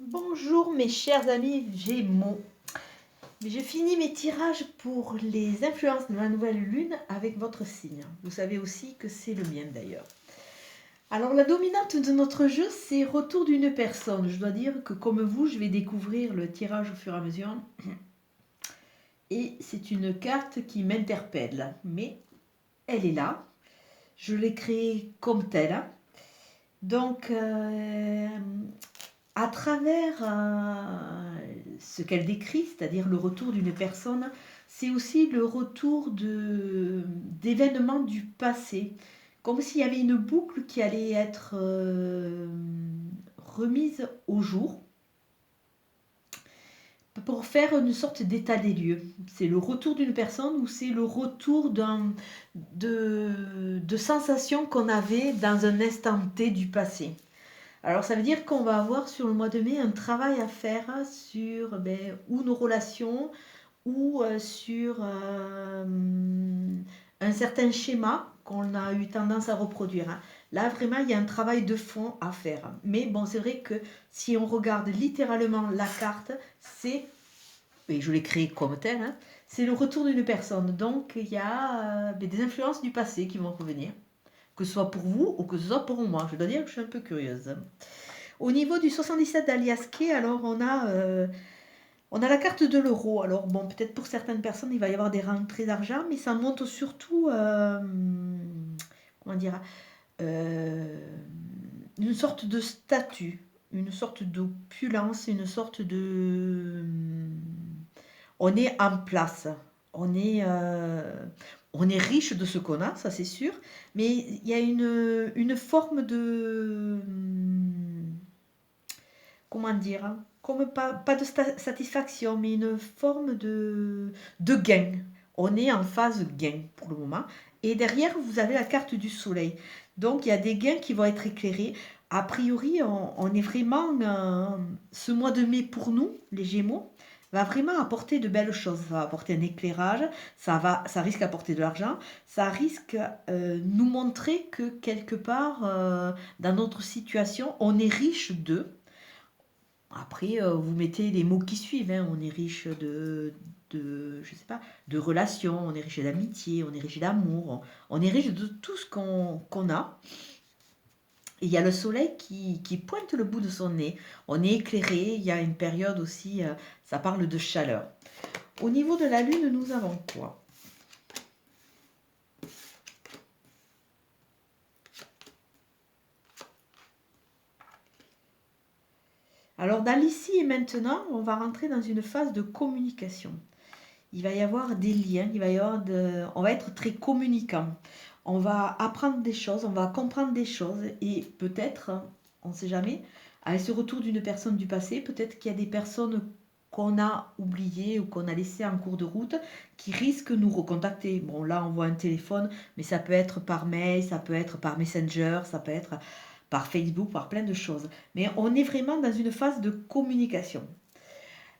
Bonjour mes chers amis Gémeaux. Je finis mes tirages pour les influences de la nouvelle lune avec votre signe. Vous savez aussi que c'est le mien d'ailleurs. Alors la dominante de notre jeu, c'est retour d'une personne. Je dois dire que comme vous, je vais découvrir le tirage au fur et à mesure. Et c'est une carte qui m'interpelle. Mais elle est là. Je l'ai créée comme telle. Donc à travers ce qu'elle décrit, c'est-à-dire le retour d'une personne, c'est aussi le retour d'événements du passé, comme s'il y avait une boucle qui allait être remise au jour pour faire une sorte d'état des lieux. C'est le retour d'une personne ou c'est le retour de sensations qu'on avait dans un instant T du passé. Alors ça veut dire qu'on va avoir sur le mois de mai un travail à faire sur ou nos relations ou sur un certain schéma qu'on a eu tendance à reproduire. Là vraiment il y a un travail de fond à faire. Mais bon c'est vrai que si on regarde littéralement la carte, c'est, et je l'ai créé comme tel, c'est le retour d'une personne. Donc il y a des influences du passé qui vont revenir. Que ce soit pour vous ou que ce soit pour moi. Je dois dire que je suis un peu curieuse. Au niveau du 77 d'Alias Key, alors on a la carte de l'euro. Alors bon, peut-être pour certaines personnes, il va y avoir des rentrées d'argent, mais ça montre surtout, comment dire, euh, une sorte de statut, une sorte d'opulence, une sorte de... On est en place, on est, euh, on est riche de ce qu'on a, ça c'est sûr, mais il y a une forme de comment dire, comme pas de satisfaction, mais une forme de gain. On est en phase gain pour le moment. Et derrière, vous avez la carte du soleil. Donc, il y a des gains qui vont être éclairés. A priori, on est vraiment... ce mois de mai pour nous, les Gémeaux, va vraiment apporter de belles choses. Ça va apporter un éclairage, ça risque d'apporter de l'argent, ça risque nous montrer que quelque part, dans notre situation, on est riche d'eux. Après, vous mettez les mots qui suivent, hein. On est riche je sais pas, de relations, on est riche d'amitié, on est riche d'amour, on est riche de tout ce qu'on a. Et il y a le soleil qui pointe le bout de son nez. On est éclairé, il y a une période aussi, ça parle de chaleur. Au niveau de la lune, nous avons quoi? Alors dans l'ici et maintenant, on va rentrer dans une phase de communication. Il va y avoir des liens, on va être très communicant. On va apprendre des choses, on va comprendre des choses et peut-être, on ne sait jamais, avec ce retour d'une personne du passé, peut-être qu'il y a des personnes qu'on a oubliées ou qu'on a laissées en cours de route qui risquent de nous recontacter. Bon, là, on voit un téléphone, mais ça peut être par mail, ça peut être par Messenger, ça peut être par Facebook, par plein de choses. Mais on est vraiment dans une phase de communication.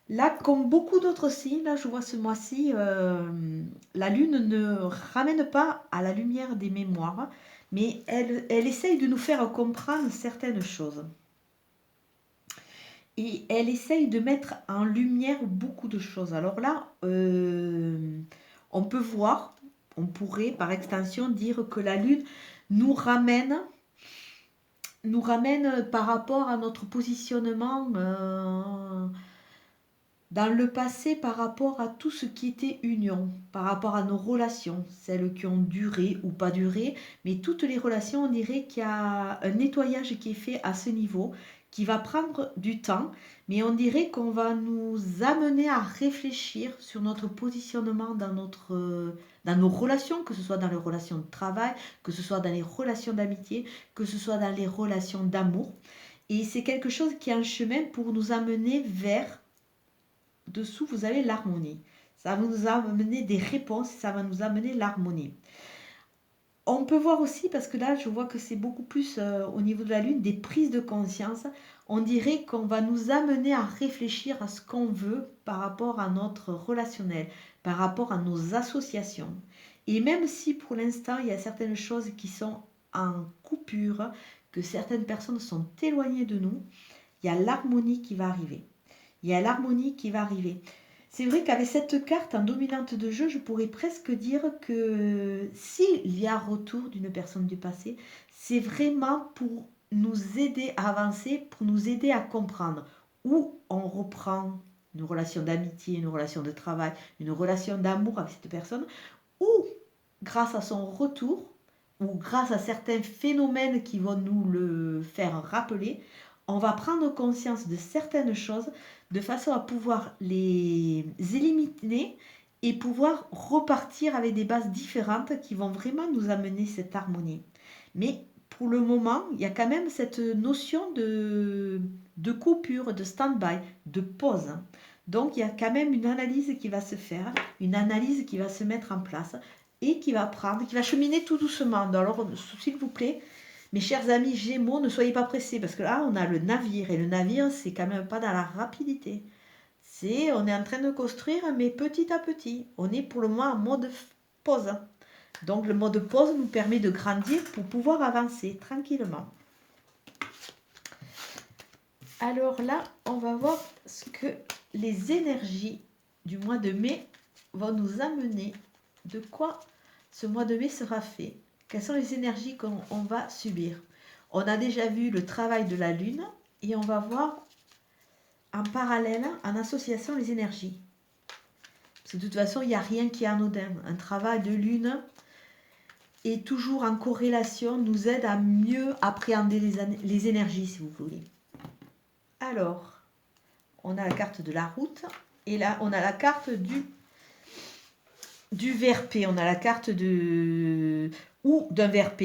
Là, comme beaucoup d'autres signes, là, je vois ce mois-ci, la Lune ne ramène pas à la lumière des mémoires, mais elle essaye de nous faire comprendre certaines choses. Et elle essaye de mettre en lumière beaucoup de choses. Alors là, on peut voir, on pourrait par extension dire que la Lune nous ramène, par rapport à notre positionnement dans le passé par rapport à tout ce qui était union, par rapport à nos relations, celles qui ont duré ou pas duré, mais toutes les relations, on dirait qu'il y a un nettoyage qui est fait à ce niveau, qui va prendre du temps, mais on dirait qu'on va nous amener à réfléchir sur notre positionnement dans nos relations, que ce soit dans les relations de travail, que ce soit dans les relations d'amitié, que ce soit dans les relations d'amour. Et c'est quelque chose qui est un chemin pour nous amener vers dessous, vous avez l'harmonie. Ça va nous amener des réponses, ça va nous amener l'harmonie. On peut voir aussi, parce que là, je vois que c'est beaucoup plus au niveau de la Lune, des prises de conscience. On dirait qu'on va nous amener à réfléchir à ce qu'on veut par rapport à notre relationnel, par rapport à nos associations. Et même si pour l'instant, il y a certaines choses qui sont en coupure, que certaines personnes sont éloignées de nous, il y a l'harmonie qui va arriver. Il y a l'harmonie qui va arriver. C'est vrai qu'avec cette carte en dominante de jeu, je pourrais presque dire que s'il y a retour d'une personne du passé, c'est vraiment pour nous aider à avancer, pour nous aider à comprendre où on reprend une relation d'amitié, une relation de travail, une relation d'amour avec cette personne, ou grâce à son retour, ou grâce à certains phénomènes qui vont nous le faire rappeler, on va prendre conscience de certaines choses de façon à pouvoir les éliminer et pouvoir repartir avec des bases différentes qui vont vraiment nous amener cette harmonie. Mais pour le moment, il y a quand même cette notion de coupure, de stand-by, de pause. Donc il y a quand même une analyse qui va se faire, une analyse qui va se mettre en place et qui va prendre, qui va cheminer tout doucement. Alors s'il vous plaît, mes chers amis Gémeaux, ne soyez pas pressés parce que là on a le navire et le navire c'est quand même pas dans la rapidité. On est en train de construire mais petit à petit. On est pour le moment en mode pause. Donc le mode pause nous permet de grandir pour pouvoir avancer tranquillement. Alors là, on va voir ce que les énergies du mois de mai vont nous amener. De quoi ce mois de mai sera fait? Quelles sont les énergies qu'on va subir? On a déjà vu le travail de la lune et on va voir en parallèle, en association, les énergies. Parce que de toute façon, il n'y a rien qui est anodin. Un travail de lune est toujours en corrélation, nous aide à mieux appréhender les énergies, si vous voulez. Alors, on a la carte de la route et là, on a la carte du VRP. On a la carte d'un VRP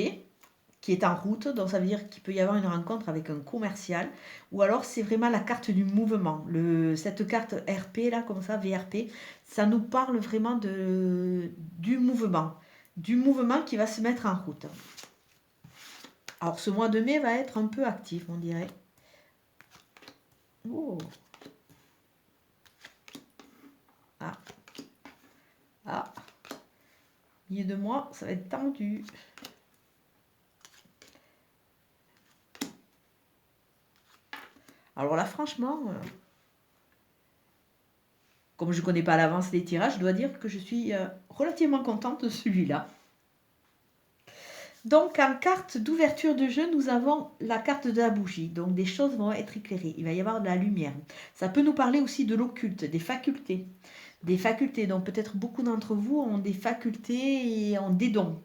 qui est en route, donc ça veut dire qu'il peut y avoir une rencontre avec un commercial, ou alors c'est vraiment la carte du mouvement. Cette carte RP, là, comme ça, VRP, ça nous parle vraiment du mouvement qui va se mettre en route. Alors ce mois de mai va être un peu actif, on dirait. Oh. Ah. Milieu de mois, ça va être tendu. Alors là, franchement, comme je ne connais pas à l'avance les tirages, je dois dire que je suis relativement contente de celui-là. Donc, en carte d'ouverture de jeu, nous avons la carte de la bougie. Donc, des choses vont être éclairées. Il va y avoir de la lumière. Ça peut nous parler aussi de l'occulte, des facultés. Des facultés. Donc, peut-être beaucoup d'entre vous ont des facultés et ont des dons.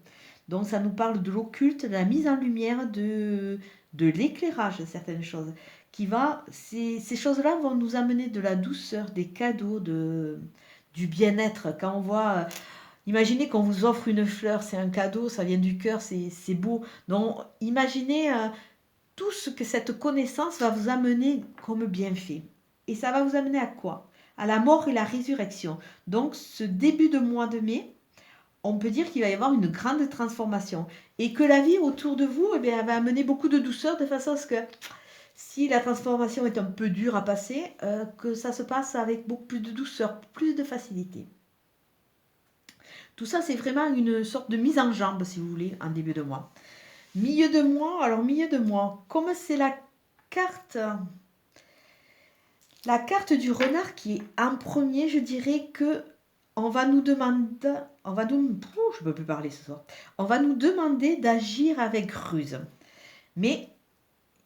Donc, ça nous parle de l'occulte, de la mise en lumière, de l'éclairage de certaines choses. Ces choses-là vont nous amener de la douceur, des cadeaux, du bien-être. Quand on voit... Imaginez qu'on vous offre une fleur, c'est un cadeau, ça vient du cœur, c'est beau. Donc, imaginez tout ce que cette connaissance va vous amener comme bienfait. Et ça va vous amener à quoi? À la mort et la résurrection. Donc, ce début de mois de mai, on peut dire qu'il va y avoir une grande transformation. Et que la vie autour de vous, elle va amener beaucoup de douceur de façon à ce que si la transformation est un peu dure à passer, que ça se passe avec beaucoup plus de douceur, plus de facilité. Tout ça, c'est vraiment une sorte de mise en jambe, si vous voulez, en début de mois. Milieu de mois, comme c'est la carte du renard qui est en premier, je dirais que je peux plus parler ce soir. On va nous demander d'agir avec ruse. Mais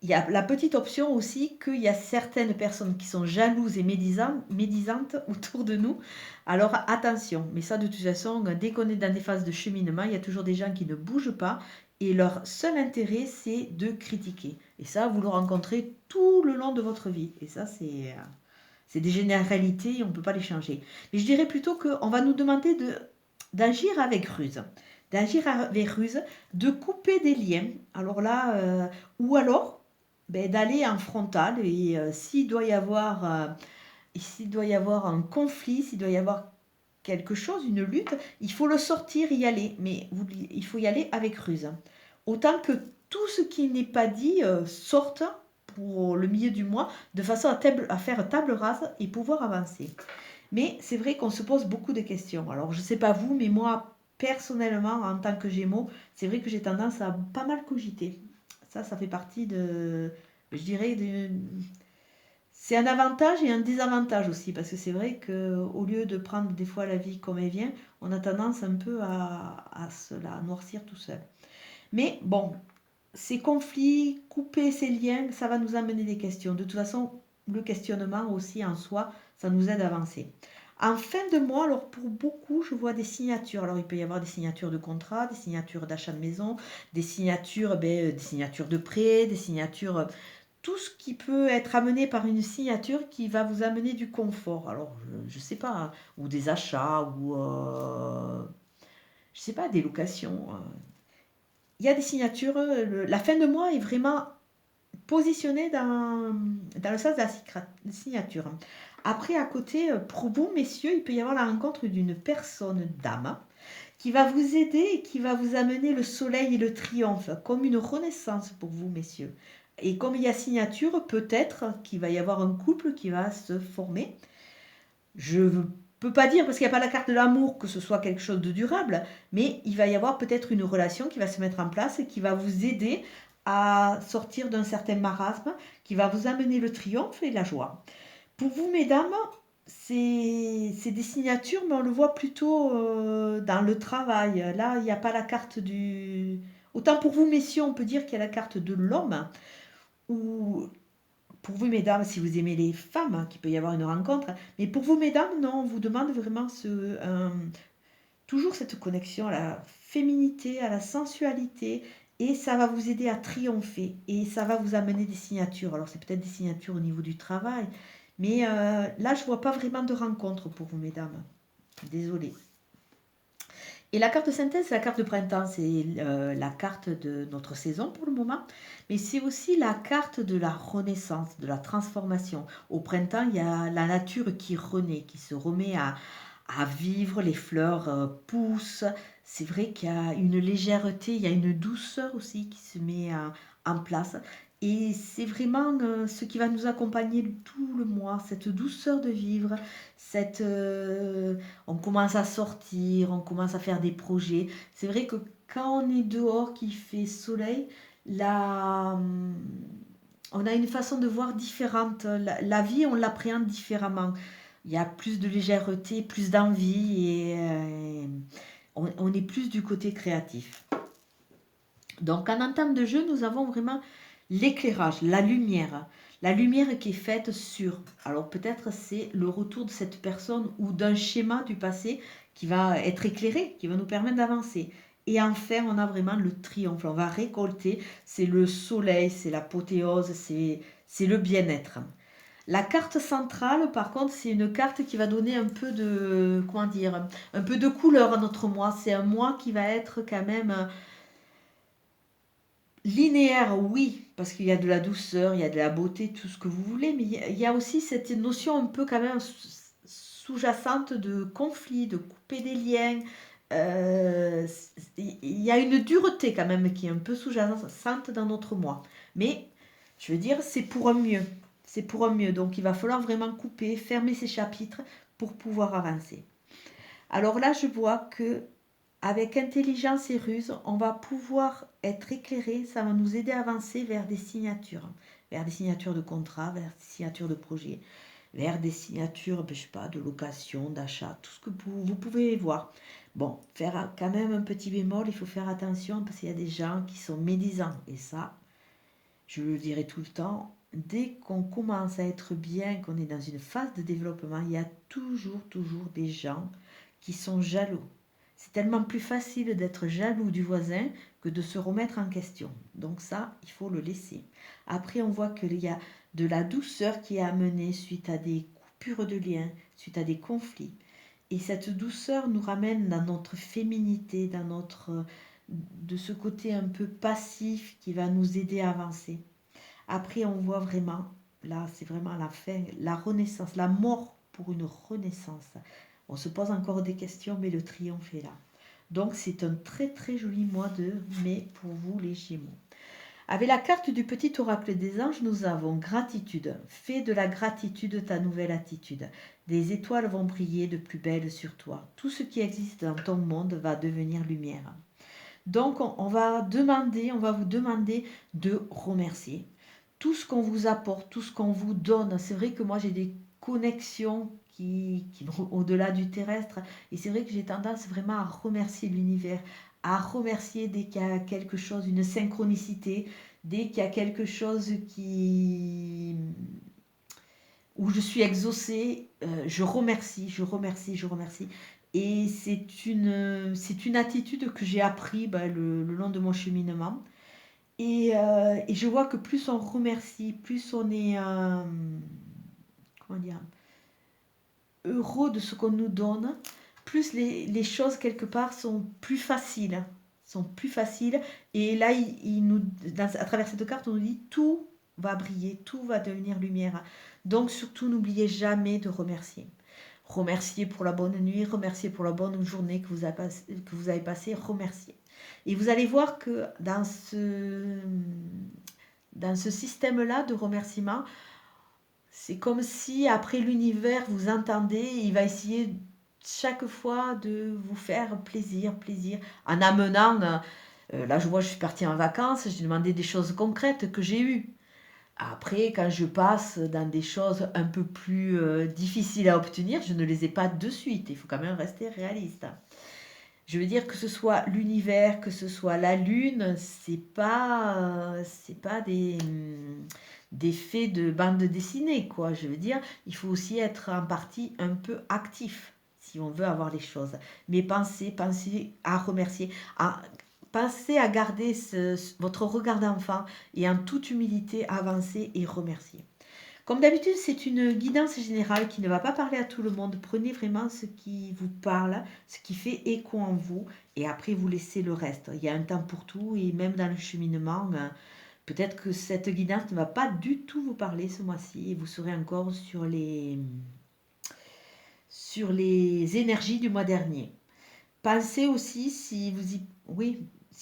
il y a la petite option aussi qu'il y a certaines personnes qui sont jalouses et médisantes autour de nous. Alors attention, mais ça de toute façon, dès qu'on est dans des phases de cheminement, il y a toujours des gens qui ne bougent pas et leur seul intérêt, c'est de critiquer. Et ça, vous le rencontrez tout le long de votre vie. Et ça, c'est des généralités et on ne peut pas les changer. Mais je dirais plutôt qu'on va nous demander d'agir avec ruse. De couper des liens. Alors là, ou alors d'aller en frontal et s'il doit y avoir un conflit, s'il doit y avoir quelque chose, une lutte, il faut le sortir, y aller, mais il faut y aller avec ruse. Autant que tout ce qui n'est pas dit sorte pour le milieu du mois, de façon à faire table rase et pouvoir avancer. Mais c'est vrai qu'on se pose beaucoup de questions. Alors je ne sais pas vous, mais moi, personnellement, en tant que Gémeaux, c'est vrai que j'ai tendance à pas mal cogiter. Ça fait partie je dirais, C'est un avantage et un désavantage aussi, parce que c'est vrai qu'au lieu de prendre des fois la vie comme elle vient, on a tendance un peu à se la noircir tout seul. Mais bon, ces conflits, couper ces liens, ça va nous amener des questions. De toute façon, le questionnement aussi en soi, ça nous aide à avancer. En fin de mois, alors pour beaucoup, je vois des signatures. Alors il peut y avoir des signatures de contrat, des signatures d'achat de maison, des signatures de prêt, des signatures, tout ce qui peut être amené par une signature qui va vous amener du confort. Alors je sais pas, hein, ou des achats, ou je sais pas, des locations. Il y a des signatures, la fin de mois est vraiment positionnée dans le sens de la signature. Après, à côté, pour vous, messieurs, il peut y avoir la rencontre d'une personne, dame, qui va vous aider et qui va vous amener le soleil et le triomphe, comme une renaissance pour vous, messieurs. Et comme il y a signature, peut-être qu'il va y avoir un couple qui va se former. Je ne peux pas dire, parce qu'il n'y a pas la carte de l'amour, que ce soit quelque chose de durable, mais il va y avoir peut-être une relation qui va se mettre en place et qui va vous aider à sortir d'un certain marasme, qui va vous amener le triomphe et la joie. Pour vous, mesdames, c'est des signatures, mais on le voit plutôt dans le travail. Là, il n'y a pas la carte du... Autant pour vous, messieurs, on peut dire qu'il y a la carte de l'homme, ou pour vous, mesdames, si vous aimez les femmes, qu'il peut y avoir une rencontre. Mais pour vous, mesdames, non, on vous demande vraiment toujours cette connexion à la féminité, à la sensualité. Et ça va vous aider à triompher. Et ça va vous amener des signatures. Alors, c'est peut-être des signatures au niveau du travail. Mais là, je ne vois pas vraiment de rencontre pour vous, mesdames. Désolée. Et la carte de synthèse, c'est la carte de printemps, c'est la carte de notre saison pour le moment, mais c'est aussi la carte de la renaissance, de la transformation. Au printemps, il y a la nature qui renaît, qui se remet à vivre, les fleurs poussent. C'est vrai qu'il y a une légèreté, il y a une douceur aussi qui se met en place. Et c'est vraiment ce qui va nous accompagner tout le mois, cette douceur de vivre, on commence à sortir, on commence à faire des projets. C'est vrai que quand on est dehors, qu'il fait soleil, là, on a une façon de voir différente. La vie, on l'appréhende différemment. Il y a plus de légèreté, plus d'envie et on est plus du côté créatif. Donc en entame de jeu, nous avons vraiment l'éclairage, la lumière. La lumière qui est faite sur. Alors peut-être c'est le retour de cette personne ou d'un schéma du passé qui va être éclairé, qui va nous permettre d'avancer. Et enfin, on a vraiment le triomphe. On va récolter, c'est le soleil, c'est l'apothéose, c'est le bien-être. La carte centrale, par contre, c'est une carte qui va donner un peu de, comment dire, un peu de couleur à notre mois. C'est un mois qui va être quand même linéaire, oui, parce qu'il y a de la douceur, il y a de la beauté, tout ce que vous voulez, mais il y a aussi cette notion un peu quand même sous-jacente de conflit, de couper des liens. Euh, il y a une dureté quand même qui est un peu sous-jacente dans notre moi. Mais je veux dire, c'est pour un mieux. C'est pour un mieux. Donc il va falloir vraiment couper, fermer ces chapitres pour pouvoir avancer. Alors là, je vois que avec intelligence et ruse, on va pouvoir être éclairé, ça va nous aider à avancer vers des signatures de contrat, vers des signatures de projet, vers des signatures, ben, je sais pas, de location, d'achat, tout ce que vous pouvez voir. Bon, faire quand même un petit bémol, il faut faire attention parce qu'il y a des gens qui sont médisants. Et ça, je le dirai tout le temps, dès qu'on commence à être bien, qu'on est dans une phase de développement, il y a toujours des gens qui sont jaloux. C'est tellement plus facile d'être jaloux du voisin que de se remettre en question. Donc ça, il faut le laisser. Après, on voit qu'il y a de la douceur qui est amenée suite à des coupures de liens, suite à des conflits. Et cette douceur nous ramène dans notre féminité, de ce côté un peu passif qui va nous aider à avancer. Après, on voit vraiment, là, c'est vraiment la fin, la renaissance, la mort pour une renaissance. On se pose encore des questions, mais le triomphe est là. Donc, c'est un très joli mois de mai pour vous, les Gémeaux. Avec la carte du petit oracle des anges, nous avons gratitude. Fais de la gratitude ta nouvelle attitude. Des étoiles vont briller de plus belle sur toi. Tout ce qui existe dans ton monde va devenir lumière. Donc, on va vous demander de remercier tout ce qu'on vous apporte, tout ce qu'on vous donne. C'est vrai que moi j'ai des connexions qui vont au-delà du terrestre. Et c'est vrai que j'ai tendance vraiment à remercier l'univers, à remercier dès qu'il y a quelque chose, une synchronicité, dès qu'il y a quelque chose où je suis exaucée, je remercie, je remercie, je remercie. Et c'est une attitude que j'ai appris le long de mon cheminement. Et je vois que plus on remercie, plus on est comment dire, heureux de ce qu'on nous donne, plus les choses quelque part sont plus faciles. Sont plus faciles. Et là, à travers cette carte, on nous dit tout va briller, tout va devenir lumière. Donc surtout, n'oubliez jamais de remercier. Remercier pour la bonne nuit, remercier pour la bonne journée que vous avez passée, remercier. Et vous allez voir que dans ce système-là de remerciement, c'est comme si après l'univers, vous entendez, il va essayer chaque fois de vous faire plaisir, plaisir, en amenant, là je vois, je suis partie en vacances, j'ai demandé des choses concrètes que j'ai eues. Après, quand je passe dans des choses un peu plus difficiles à obtenir, je ne les ai pas de suite. Il faut quand même rester réaliste. Je veux dire que ce soit l'univers, que ce soit la lune, c'est pas des faits de bande dessinée, quoi. Je veux dire, il faut aussi être en partie un peu actif si on veut avoir les choses. Mais pensez à remercier, pensez à garder votre regard d'enfant et en toute humilité avancer et remercier. Comme d'habitude, c'est une guidance générale qui ne va pas parler à tout le monde. Prenez vraiment ce qui vous parle, ce qui fait écho en vous, et après vous laissez le reste. Il y a un temps pour tout, et même dans le cheminement, peut-être que cette guidance ne va pas du tout vous parler ce mois-ci, et vous serez encore sur les énergies du mois dernier. Pensez aussi, si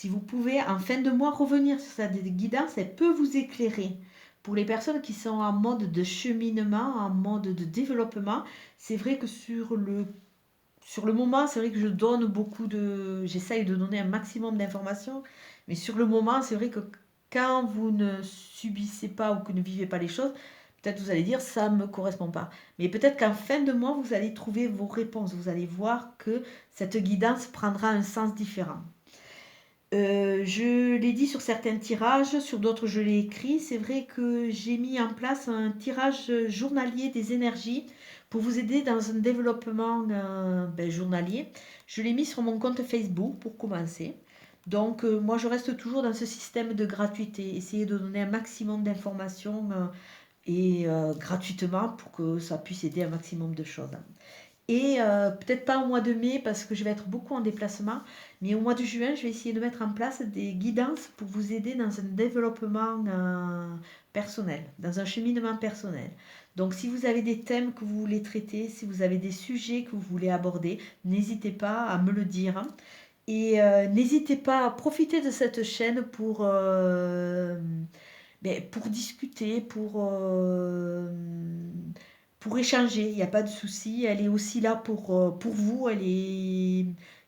vous pouvez en fin de mois revenir sur cette guidance, elle peut vous éclairer. Pour les personnes qui sont en mode de cheminement, en mode de développement, c'est vrai que sur le moment, c'est vrai que j'essaye de donner un maximum d'informations, mais sur le moment, c'est vrai que quand vous ne subissez pas ou que vous ne vivez pas les choses, peut-être vous allez dire ça ne me correspond pas. Mais peut-être qu'en fin de mois, vous allez trouver vos réponses. Vous allez voir que cette guidance prendra un sens différent. Je l'ai dit sur certains tirages, sur d'autres je l'ai écrit. C'est vrai que j'ai mis en place un tirage journalier des énergies pour vous aider dans un développement journalier. Je l'ai mis sur mon compte Facebook pour commencer. Donc moi je reste toujours dans ce système de gratuité, essayer de donner un maximum d'informations et gratuitement pour que ça puisse aider un maximum de choses. Et peut-être pas au mois de mai parce que je vais être beaucoup en déplacement, mais au mois de juin, je vais essayer de mettre en place des guidances pour vous aider dans un développement personnel, dans un cheminement personnel. Donc si vous avez des thèmes que vous voulez traiter, si vous avez des sujets que vous voulez aborder, n'hésitez pas à me le dire. Et n'hésitez pas à profiter de cette chaîne pour discuter, pour échanger, il n'y a pas de souci. Elle est aussi là pour vous.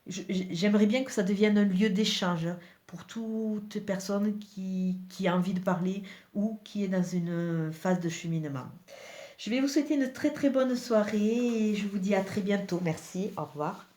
J'aimerais bien que ça devienne un lieu d'échange pour toute personne qui a envie de parler ou qui est dans une phase de cheminement. Je vais vous souhaiter une très très bonne soirée et je vous dis à très bientôt. Merci, au revoir.